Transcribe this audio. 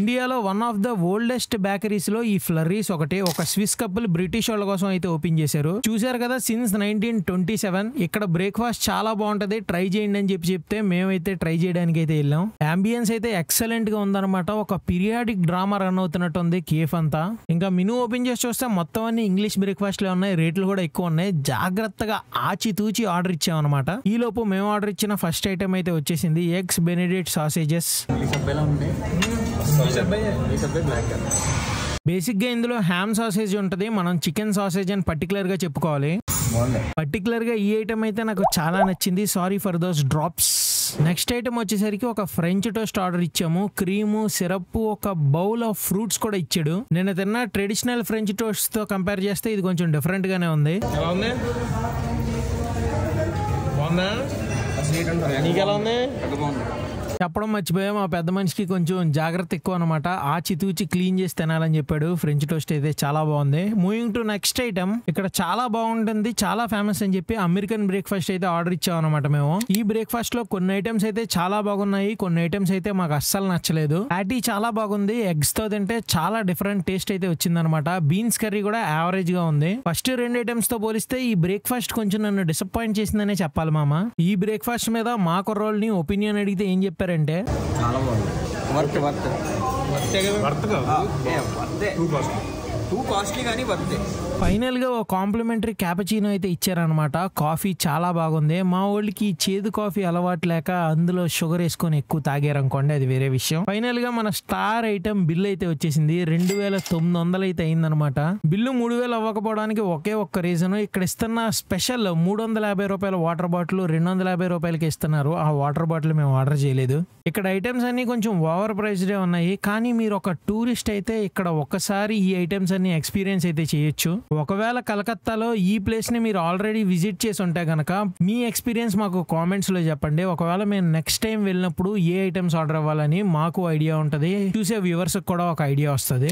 ఇండియాలో one of the oldest bakeries లో ఈ ఫ్లర్రీస్ ఒకటి. ఒక స్విస్ కపుల్ బ్రిటిష్ వాళ్ళ కోసం అయితే ఓపెన్ చేశారు. చూసారు కదా, సిన్స్ 1927. ఇక్కడ బ్రేక్ఫాస్ట్ చాలా బాగుంటది, ట్రై చేయండి అని చెప్తే మేమైతే ట్రై చేయడానికి అయితే వెళ్ళాం. అంబియన్స్ అయితే ఎక్సలెంట్ గా ఉందన్నమాట. ఒక పీరియాడిక్ డ్రామా రన్ అవుతున్నట్టు ఉంది కేఫ్ అంతా. ఇంకా మెనూ ఓపెన్ చేసి చూస్తే మొత్తం అన్ని ఇంగ్లీష్ బ్రేక్ఫాస్ట్ లో ఉన్నాయి. రేట్లు కూడా ఎక్కువ ఉన్నాయి. జాగ్రత్తగా ఆచితూచి ఆర్డర్ ఇచ్చామన్నమాట. ఈ లోపు మేము ఆర్డర్ ఇచ్చిన ఫస్ట్ ఐటమ్ అయితే వచ్చేసింది ఎగ్స్ బెనెడిక్ట్ సాసేజెస్. బేసిక్ గా ఇందులో హ్యామ్ సాసేజ్ ఉంటది. మనం చికెన్ సాసేజ్ అని పర్టికులర్ గా చెప్పుకోవాలి. పర్టికులర్ గా ఈ ఐటమ్ అయితే నాకు చాలా నచ్చింది. Sorry for those drops. Next item వచ్చేసరికి ఒక ఫ్రెంచ్ టోస్ట్ ఆర్డర్ ఇచ్చాము. క్రీము, సిరప్, ఒక బౌల్ ఆఫ్ ఫ్రూట్స్ కూడా ఇచ్చాడు. నేను తిన్న ట్రెడిషనల్ ఫ్రెంచ్ టోస్ట్ తో కంపేర్ చేస్తే ఇది కొంచెం డిఫరెంట్ గానే ఉంది. నీకెలా ఉంది? చెప్పడం మర్చిపోయా, మా పెద్ద మనిషికి కొంచెం జాగ్రత్త ఎక్కువ అనమాట. ఆచితూచి క్లీన్ చేసి తినాలని చెప్పాడు. ఫ్రెంచ్ టోస్ట్ అయితే చాలా బాగుంది. Moving to next item. ఇక్కడ చాలా బాగుంటుంది, చాలా ఫేమస్ అని చెప్పి అమెరికన్ బ్రేక్ఫాస్ట్ అయితే ఆర్డర్ ఇచ్చాం అనమాట మేము. ఈ బ్రేక్ఫాస్ట్ లో కొన్ని ఐటమ్స్ అయితే చాలా బాగున్నాయి, కొన్ని ఐటమ్స్ అయితే మాకు అస్సలు నచ్చలేదు. ప్యాటీ చాలా బాగుంది, ఎగ్స్ తో తింటే చాలా డిఫరెంట్ టేస్ట్ అయితే వచ్చింది అనమాట. బీన్స్ కర్రీ కూడా యావరేజ్ గా ఉంది. ఫస్ట్ రెండు ఐటమ్స్ తో పోలిస్తే ఈ బ్రేక్ఫాస్ట్ కొంచెం నన్ను డిసప్పాయింట్ చేసిందనే చెప్పాలి మామ. ఈ బ్రేక్ఫాస్ట్ మీద మా కుర్రోళ్ళని ఒపీనియన్ అడిగితే ఏం చెప్పారంటే చాలా బాగుంది. ఫైనల్ గా ఒక కాంప్లిమెంటరీ క్యాపచీనో అయితే ఇచ్చారనమాట. కాఫీ చాలా బాగుంది. మా వాళ్ళకి చేదు కాఫీ అలవాటు లేక అందులో షుగర్ వేసుకొని ఎక్కువ తాగారనుకోండి, అది వేరే విషయం. ఫైనల్ గా మన స్టార్ ఐటమ్ బిల్ అయితే వచ్చేసింది. 2900 అయితే అయిందనమాట. బిల్లు 3000 అవ్వకపోవడానికి ఒకే ఒక్క రీజన్, ఇక్కడ ఇస్తున్న స్పెషల్ 350 రూపాయల వాటర్ బాటిల్ 250 రూపాయలకి ఇస్తున్నారు. ఆ వాటర్ బాటిల్ మేము ఆర్డర్ చేయలేదు. ఇక్కడ ఐటమ్స్ అన్ని కొంచెం ఓవర్ ప్రైస్డే ఉన్నాయి. కానీ మీరు ఒక టూరిస్ట్ అయితే ఇక్కడ ఒక్కసారి ఈ ఐటమ్స్ అన్ని ఎక్స్పీరియన్స్ అయితే చేయొచ్చు. ఒకవేళ కలకత్తాలో ఈ ప్లేస్ ని మీరు ఆల్రెడీ విజిట్ చేసి ఉంటే గనక మీ ఎక్స్పీరియన్స్ మాకు కామెంట్స్ లో చెప్పండి. ఒకవేళ మేము నెక్స్ట్ టైం వెళ్ళినప్పుడు ఏ ఐటమ్స్ ఆర్డర్ అవ్వాలని మాకు ఐడియా ఉంటది, చూసే వ్యూవర్స్ కూడా ఒక ఐడియా వస్తుంది.